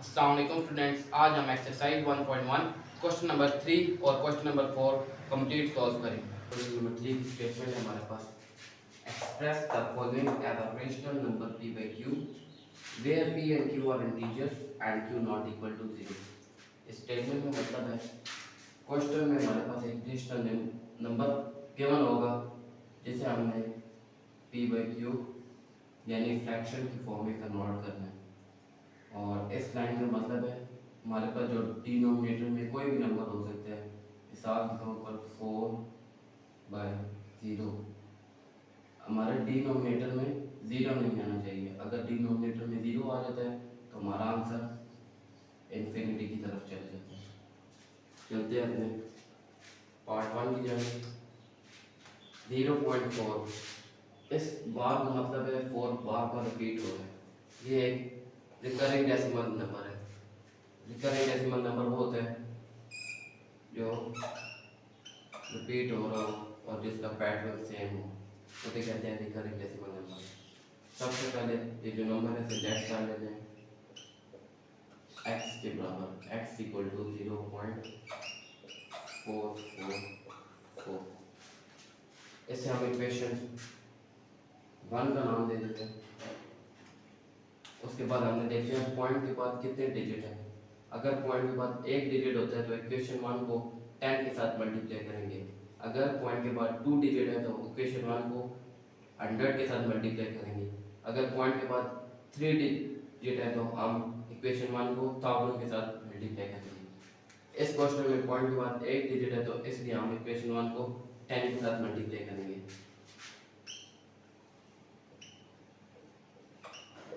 अस्सलाम वालेकुम स्टूडेंट्स, आज हम एक्सरसाइज 1.1 क्वेश्चन नंबर 3 और क्वेश्चन नंबर 4 कंप्लीट सॉल्व करेंगे। क्वेश्चन नंबर 3 की स्टेटमेंट है हमारे पास, express the following as a rational number p by q where p and q are integers and q not equal to 0। इस statement में मतलब है क्वेश्चन में हमारे पास एक रेशनल नंबर गिवन होगा जिसे हमने p by q यानी फ्रैक्शन की फॉर्म में कन्वर्ट करना है। और इस लाइन का मतलब है हमारे पास जो डिनोमिनेटर में कोई भी नंबर हो सकता है, मिसाल के तौर पर 4/0। हमारे डिनोमिनेटर में ज़ीरो नहीं आना चाहिए। अगर डिनोमिनेटर में ज़ीरो आ जाता है तो हमारा आंसर इन्फिनिटी की तरफ चल जाता है। चलते हैं अपने पार्ट 1 की जाएंगे। 0.4 इस बार का मतलब है 4 बार पर रिपीट हो रहा है। ये एक रिकरिंग डेसिमल नंबर है। रिकरिंग डेसिमल नंबर वो होता है जो रिपीट हो रहा हो और जिसका पैटर्न सेम हो, उसे कहते हैं रिकरिंग डेसिमल नंबर। सबसे पहले ये जो नंबर है इसे लेट कर लेते हैं x के बराबर, x इक्वल टू 0.444। इसे हम इक्वेशन 1 का नाम दे देते हैं। उसके बाद हमने देखते हैं पॉइंट के बाद कितने डिजिट हैं। अगर पॉइंट के बाद एक डिजिट होता है तो इक्वेशन 1 को 10 के साथ मल्टीप्लाई करेंगे। अगर पॉइंट के बाद 2 डिजिट है तो इक्वेशन 1 को 100 के साथ मल्टीप्लाई करेंगे। अगर पॉइंट के बाद 3 डिजिट है तो हम इक्वेशन 1 को 1000 के साथ मल्टीप्लाई करेंगे। इस क्वेश्चन में पॉइंट के बाद एक डिजिट है तो इसलिए हम इक्वेशन 1 को 10 के साथ मल्टीप्लाई करेंगे।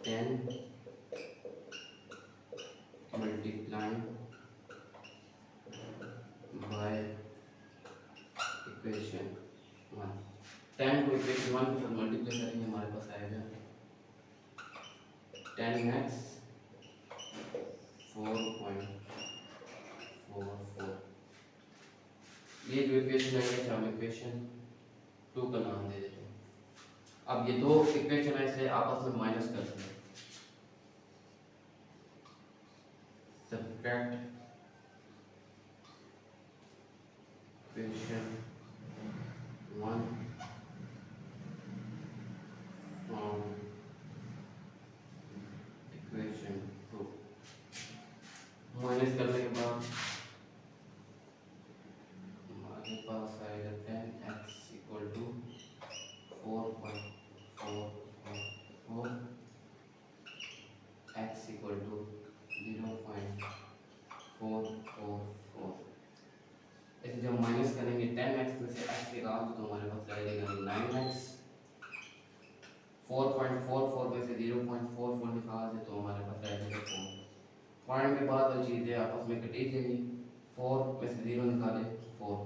10 मल्टीप्लाइंग बाय इक्वेशन 1। 10 को इक्वेशन 1 के साथ मल्टीप्लाई करेंगे, हमारे पास आएगा 10x 4.44। ये जो इक्वेशन है इसे हम इक्वेशन 2 का नाम दे देते हैं। अब ये दो इक्वेशन है इसे आपस में माइनस कर देते हैं। Subtract equation 1 from equation 2। Minus करने के बाद हमारे पास आएगा 10x equal to 4.444, x equal to 0.444। इसे जब माइनस करेंगे 10x में से x निकाल तो हमारे पास रहेगा 9x। 4.44 में से 0.44 निकाल दे तो हमारे पास रहेगा 4। पॉइंट के बाद वो चीज़ें आपस में कटी जाएंगी। 4 में से 0 निकाले 4।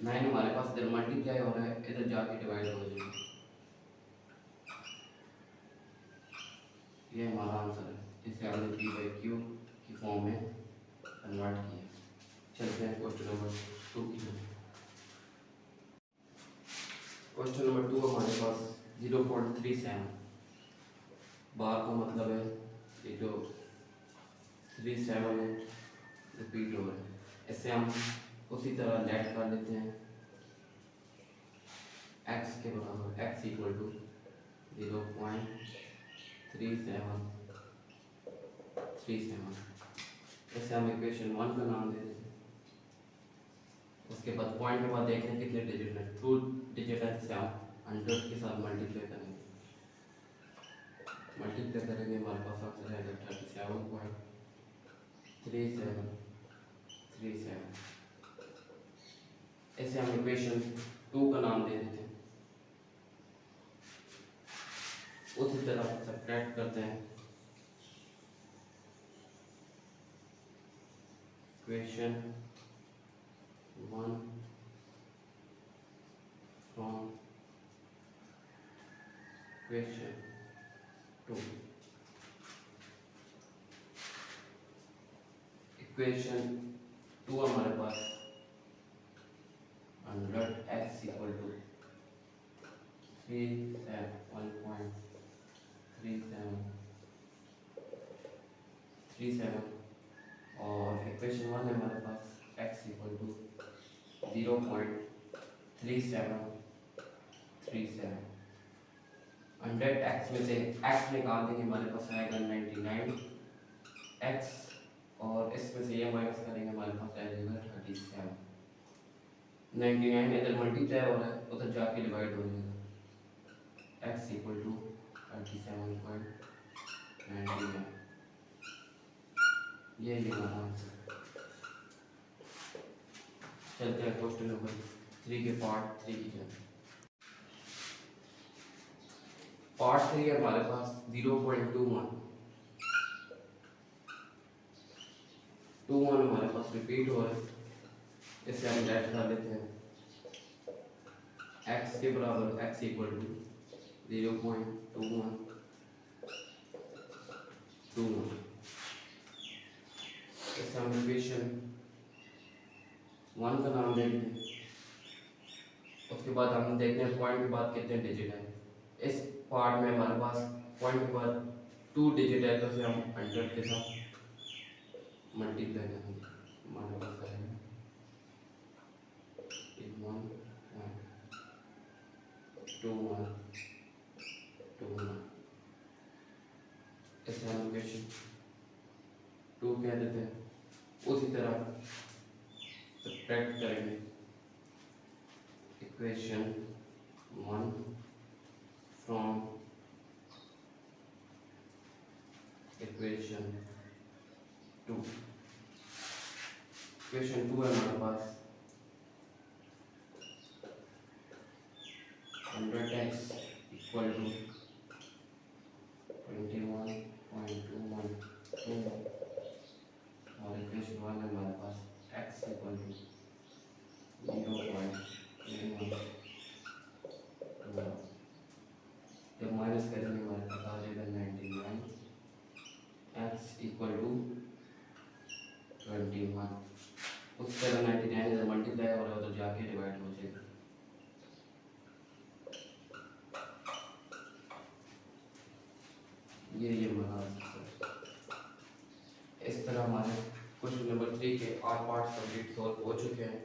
9 हमारे पास इधर मल्टीप्लाई हो रहा है, इधर जाके डिवाइड हो जाएगी। ये हमारा आंसर है जिसे हमने p by q की फॉर्म में कन्वर्ट किया। चलते हैं क्वेश्चन नंबर 2 की तरफ। क्वेश्चन नंबर 2 हमारे पास 0.37 बार का मतलब है ये जो 37 है रिपीट हो रहा है। इसे हम उसी तरह लेट कर लेते हैं x के बराबर, x इक्वल टू 0.3737। इसे हम इक्वेशन 1 का नाम दे देते हैं। उसके बाद पॉइंट के बाद देखते हैं कितने डिजिट हैं। 2 डिजिट है जिसे हम 100 के साथ मल्टीप्लाई करेंगे। मल्टीप्लाई करेंगे हमारे पास आंसर आएगा 37.3737। इसे हम इक्वेशन 2 का नाम दे देते हैं। उसी तरह सब्ट्रैक्ट करते हैं इक्वेशन 1 फ्रॉम इक्वेशन 2। इक्वेशन 2 हमारे पास 100x इक्वल टू 1.37 37 और इक्वेशन 1 है हमारे पास x इक्वल टू 0.3737। 100x में से x निकाल देंगे, हमारे पास आएगा 99x और इसमें से ये माइनस करेंगे, हमारे पास आ जाएगा 37। 99 इधर मल्टीप्लाई हो रहा है, उधर जाके डिवाइड हो जाएगा। x इक्वल टू 37.99, ये हमारा आंसर। चलते हैं क्वेश्चन नंबर 3 के पार्ट 3 की तरफ। पार्ट 3 है हमारे पास 0.21 हमारे पास रिपीट हो रहा है, इसे हम लेट कर लेते हैं। x के बराबर x इक्वल टू 0.21 इसे हम इक्वेशन 1 का नाम दे देंगे। उसके बाद हम देखते हैं पॉइंट के बाद कितने डिजिट हैं। इस पार्ट में हमारे पास पॉइंट के बाद 2 डिजिट है, तो उसे हम 100 के साथ मल्टीप्लाई करेंगे। हमारे पास आएगा 1 2 1 2 1। इसे हम इक्वेशन 2 कह देते हैं। उसी तरह सब्ट्रैक्ट करेंगे इक्वेशन 1 फ्रॉम इक्वेशन 2। इक्वेशन 2 है हमारे पास 100x इक्वल टू 21.21 और इक्वेशन 1 है हमारे पास x इक्वल टू 0.21। जब माइनस करेंगे हमारे पास आ जाएगा 99 x इक्वल टू 21। उस तरह 99 इधर मल्टीप्लाई हो रहा है, तो जाके डिवाइड हो जाएगा। ये हमारा इस तरह हमारे क्वेश्चन नंबर 3 के 8 पार्ट्स कंप्लीट सॉल्व हो चुके हैं।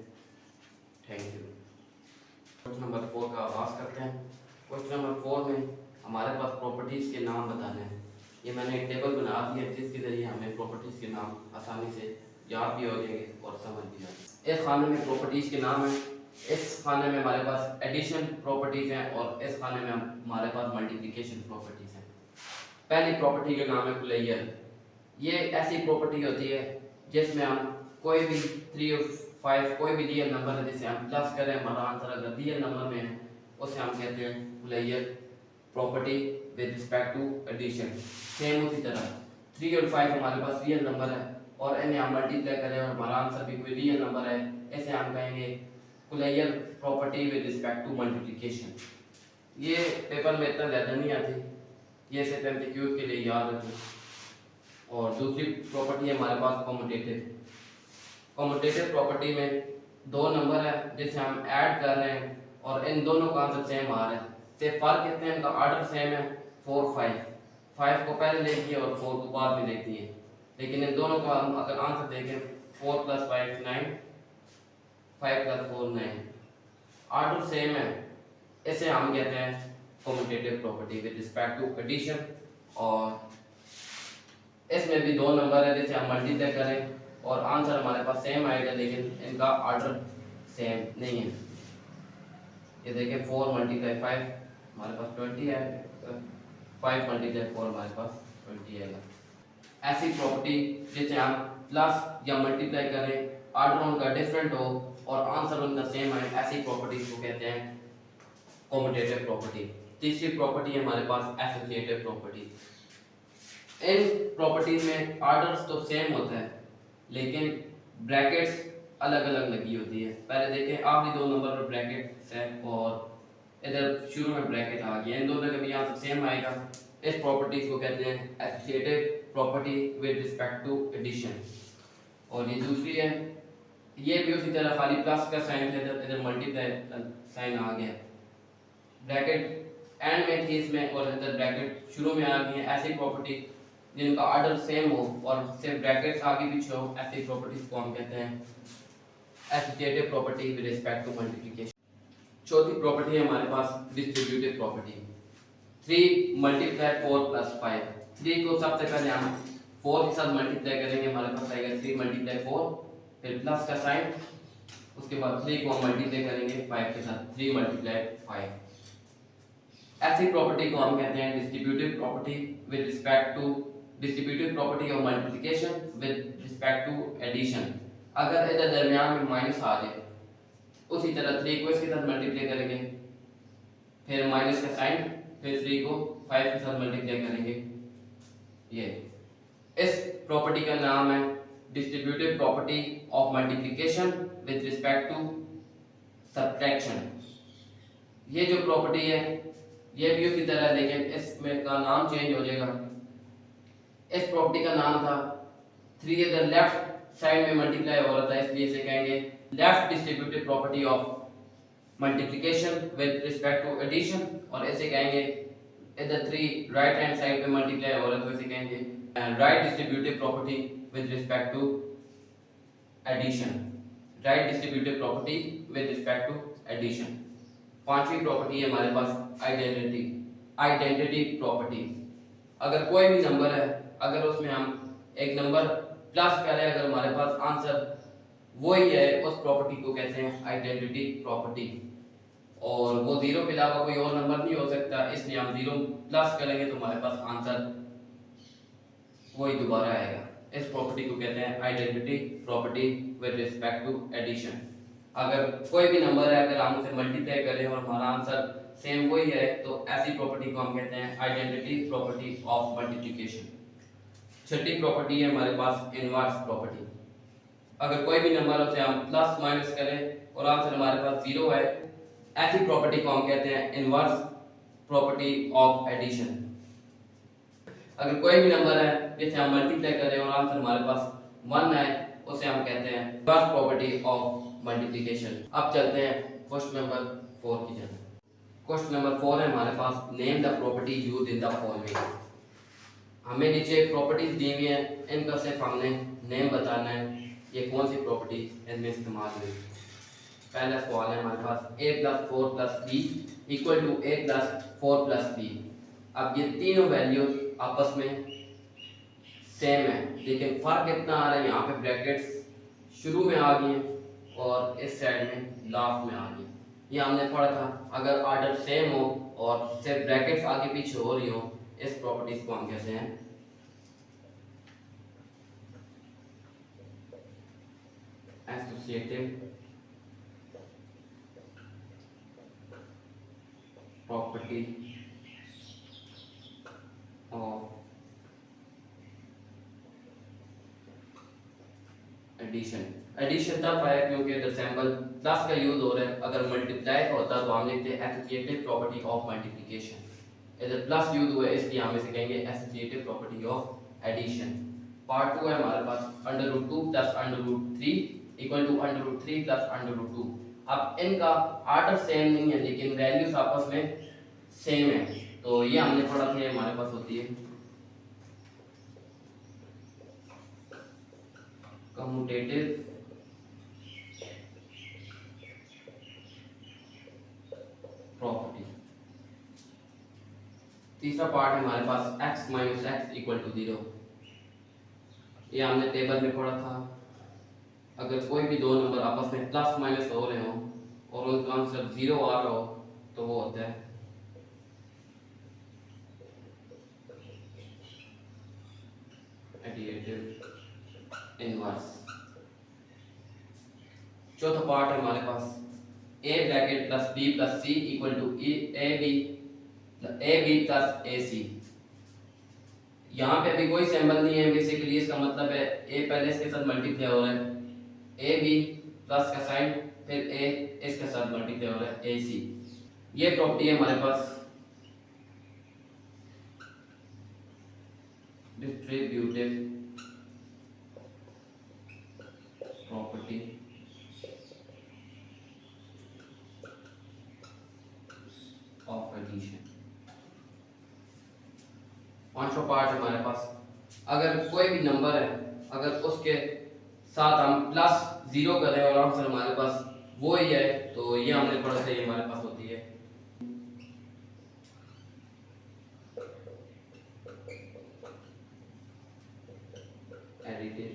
Thank you. क्वेश्चन नंबर 4 का आगाज करते हैं। क्वेश्चन नंबर 4 में हमारे पास प्रॉपर्टीज़ के नाम बताने हैं। ये मैंने एक टेबल बना दी है, जिसके ज़रिए हमें प्रॉपर्टीज़ के नाम आसानी से याद भी हो जाएंगे और समझ भी आएंगे। इस खाने में प्रॉपर्टीज़ के नाम हैं। इस खाने में हमारे पास एडिशन प्रॉपर्टीज़ हैं और इस खाने में हमारे पास मल्टीप्लिकेशन प्रॉपर्टीज़ हैं। पहली प्रॉपर्टी का नाम है कुलैयर। ये ऐसी प्रॉपर्टी होती है जिसमें हम कोई भी 3 और 5 कोई भी रियल नंबर है जिसे हम प्लस करें, हमारा आंसर अगर रियल नंबर में है उसे हम कहते हैं closure property with respect to addition. Same उसी तरह 3 और 5 हमारे पास रियल नंबर है और इन्हें हम मल्टीप्लाई करें और हमारा आंसर भी कोई रियल नंबर है, इसे हम कहेंगे closure property with respect to multiplication. ये पेपर में इतना ज़्यादा नहीं आती, ये सिर्फ एमसीक्यूज के लिए याद रखें। और दूसरी प्रॉपर्टी है हमारे पास कॉम्यूटेटिव। कॉम्यूटेटिव प्रॉपर्टी में 2 नंबर है जिसे हम ऐड कर रहे हैं और इन दोनों का आंसर सेम आ रहा है। सिर्फ फ़र्क कितने हैं, इनका ऑर्डर सेम है 4 5 को पहले लिख दिए और 4 को बाद में लिख दिए, लेकिन इन दोनों का हम अगर आंसर देखें 4 + 5 9, 5 + 4 9, ऑर्डर सेम है। इसे हम कहते हैं commutative property with respect to addition. और इसमें भी 2 नंबर है जिसे हम मल्टीप्लाई करें और आंसर हमारे पास सेम आएगा, लेकिन इनका ऑर्डर सेम नहीं है। ये देखें 4 × 5 हमारे पास 20 है, 5 × 4 हमारे पास 20 आएगा। ऐसी प्रॉपर्टी जिसे हम प्लस या मल्टीप्लाई करें, ऑर्डर उनका डिफरेंट हो और आंसर उनका सेम आए, ऐसी प्रॉपर्टीज को कहते हैं कॉम्यूटेटिव प्रॉपर्टी। तीसरी प्रॉपर्टी है हमारे पास एसोसिएटिव प्रॉपर्टी। इन प्रॉपर्टीज में ऑर्डर्स तो सेम होता है लेकिन ब्रैकेट्स अलग अलग लगी होती है। पहले देखें आखिरी 2 नंबर पर ब्रैकेट्स है और इधर शुरू में ब्रैकेट आ गया, इन दोनों का भी आंसर सेम आएगा। इस प्रॉपर्टीज को कहते हैं associative property with respect to addition. और ये दूसरी है, ये भी उसी तरह खाली प्लस का साइन है, इधर मल्टीप्लाई साइन आ गया, ब्रैकेट एंड में थी इसमें और इधर ब्रैकेट शुरू में आ गई है। ऐसी प्रॉपर्टी जिनका ऑर्डर सेम हो और सिर्फ ब्रैकेट्स आगे पीछे हो, ऐसी प्रॉपर्टीज को हम कहते हैं associative property with respect to multiplication. चौथी प्रॉपर्टी है हमारे पास डिस्ट्रीब्यूटिव प्रॉपर्टी। 3 multiply 4 plus 5। 3 को सबसे पहले हम 4 के साथ मल्टीप्लाई करेंगे, हमारे पास आएगा 3 मल्टीप्लाई 4, फिर प्लस का साइन, उसके बाद 3 को हम मल्टीप्लाई करेंगे 5 के साथ, 3 मल्टीप्लाई 5। ऐसी प्रॉपर्टी को हम कहते हैं distributive property with respect to distributive property of multiplication with respect to addition. अगर इधर दरमियान में माइनस आ जाए, उसी तरह 3 को इसके साथ मल्टीप्लाई करेंगे, फिर माइनस का साइन, फिर 3 को 5 के साथ मल्टीप्लाई करेंगे। ये इस प्रॉपर्टी का नाम है distributive property of multiplication with respect to subtraction. ये जो प्रॉपर्टी है ये भी उसी तरह, लेकिन इसमें का नाम चेंज हो जाएगा। इस प्रॉपर्टी का नाम था 3 इधर लेफ्ट साइड में मल्टीप्लाई हो रहा था, इसलिए इसे कहेंगे left distributive property of multiplication with respect to addition, और ऐसे कहेंगे इधर 3 राइट हैंड साइड पे मल्टीप्लाई हो रहा है तो इसे कहेंगे right distributive property with respect to addition. Right distributive property with respect to addition. पांचवी प्रॉपर्टी है हमारे पास आइडेंटिटी। आइडेंटिटी प्रॉपर्टी, अगर कोई भी नंबर है, अगर उसमें हम एक नंबर प्लस करें, अगर हमारे पास आंसर वही है, उस प्रॉपर्टी को कहते हैं आइडेंटिटी प्रॉपर्टी, और वो जीरो के अलावा कोई और नंबर नहीं हो सकता, इसलिए हम जीरो प्लस करेंगे तो हमारे पास आंसर वही दोबारा आएगा। इस प्रॉपर्टी को कहते हैं identity property with respect to addition. अगर कोई भी नंबर है, अगर हम उसे मल्टीप्लाई करें और हमारा आंसर सेम वही है, तो ऐसी प्रॉपर्टी को हम कहते हैं identity property of multiplication. Chhathi property है हमारे पास इनवर्स प्रॉपर्टी। अगर कोई भी नंबर उसे हम प्लस माइनस करें और आंसर हमारे पास जीरो है, ऐसी प्रॉपर्टी को हम कहते हैं इनवर्स प्रॉपर्टी ऑफ एडिशन। अगर कोई भी नंबर है जिसे हम मल्टीप्लाई करें और आंसर हमारे पास 1 है, उसे हम कहते हैं इनवर्स प्रॉपर्टी ऑफ मल्टीप्लिकेशन। अब चलते हैं क्वेश्चन नंबर 4 की तरफ। क्वेश्चन नंबर 4 है हमारे पास, name the property used in the following. हमें नीचे प्रॉपर्टीज दी हुई है, इनका सिर्फ हमने नेम बताना है, ये कौन सी प्रॉपर्टी इनमें इस्तेमाल हुई। पहला सवाल है हमारे पास a + 4 + b equal to a + 4 + b। अब ये तीनों वैल्यूज आपस में सेम है, लेकिन फर्क इतना आ रहा है, यहाँ पे ब्रैकेट्स शुरू में आ गई हैं और इस साइड में लास्ट में आ गई। ये हमने पढ़ा था, अगर ऑर्डर सेम हो और सिर्फ ब्रैकेट्स आगे पीछे हो रही हो, इस प्रॉपर्टीज को हम कहते हैं associative property of addition. Addition तब है क्योंकि इधर सिंबल प्लस का यूज हो रहा है, अगर मल्टीप्लाई होता तो हम लिखते हैं एसोसिएटिव प्रॉपर्टी ऑफ मल्टीप्लिकेशन। इधर प्लस यूज हुआ है, इसलिए हम इसे कहेंगे associative property of addition. Part 2 है हमारे पास √2 + √3 इक्वल टू √3 + √2। अब इनका ऑर्डर सेम नहीं है, लेकिन वैल्यूज आपस में सेम है, तो ये हमने पढ़ा था, ये हमारे पास होती है कम्यूटेटिव प्रॉपर्टी। तीसरा पार्ट है हमारे पास x - x = 0। ये हमने टेबल में पढ़ा था, अगर कोई भी दो नंबर आपस में प्लस माइनस हो रहे हो और उनका आंसर 0 आ रहा हो, तो वो होता है एडिटिव इनवर्स। चौथा पार्ट है हमारे पास a + b + c = ab + ac। यहाँ पे अभी कोई सिंबल नहीं है, बेसिकली इसका मतलब है a पहले इसके साथ मल्टीप्लाई हो रहा है, ab प्लस का साइन, फिर a इसके साथ मल्टीप्लाई हो रहा है, ac। ये प्रॉपर्टी है हमारे पास डिस्ट्रीब्यूटिव प्रॉपर्टी ऑफ एडिशन। पांचवा पार्ट हमारे पास अगर कोई भी नंबर है, अगर उसके साथ हम +0 करें और आंसर हमारे पास वो ही है, तो ये हमने पढ़ा था, ये हमारे पास होती है एडिटिव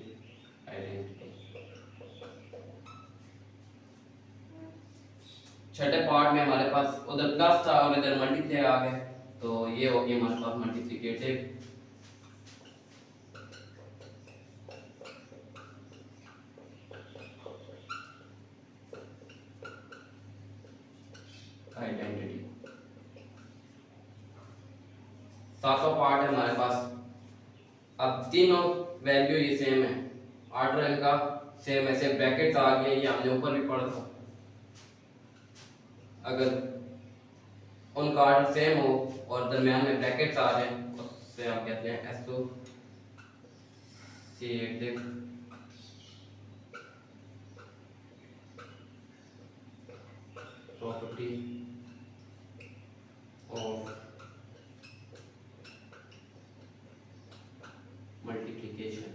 आइडेंटिटी। छठे पार्ट में हमारे पास उधर प्लस था और इधर मल्टीप्लाई आ गए, तो ये हो गई हमारे पास मल्टीप्लिकेटिव आइडेंटिटी। सातवां पार्ट है हमारे पास। अब तीनों वैल्यू ये सेम है, ऑर्डर इनका सेम है, सिर्फ ब्रैकेट्स आ गए, ये हमने ऊपर भी पढ़ा था। अगर उनका ऑर्डर सेम हो और दरमियान में ब्रैकेट्स आ जाए, उससे हम कहते हैं एसोसिएटिव प्रॉपर्टी ऑफ मल्टीप्लिकेशन।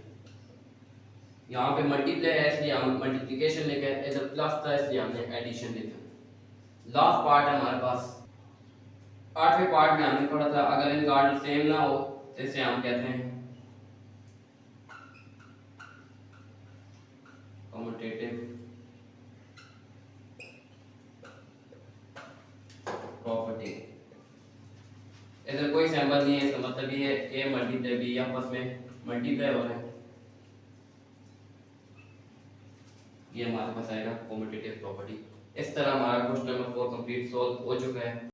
यहाँ पे मल्टीप्लाई है इसलिए हम मल्टीप्लिकेशन लिखे, इधर प्लस था इसलिए हमने एडिशन लिखा। लास्ट पार्ट है हमारे पास। आठवें पार्ट में हमने पढ़ा था, अगर इनका ऑर्डर सेम ना हो तो इसे हम कहते हैं कम्यूटेटिव प्रॉपर्टी। इधर कोई सिंबल नहीं है, इसका मतलब ये ए मल्टीप्लाई बी आपस में मल्टीप्लाई हो रहे हैं, ये हमारे पास आएगा कम्यूटेटिव प्रॉपर्टी। इस तरह हमारा क्वेश्चन नंबर 4 कंप्लीट सॉल्व हो चुका है।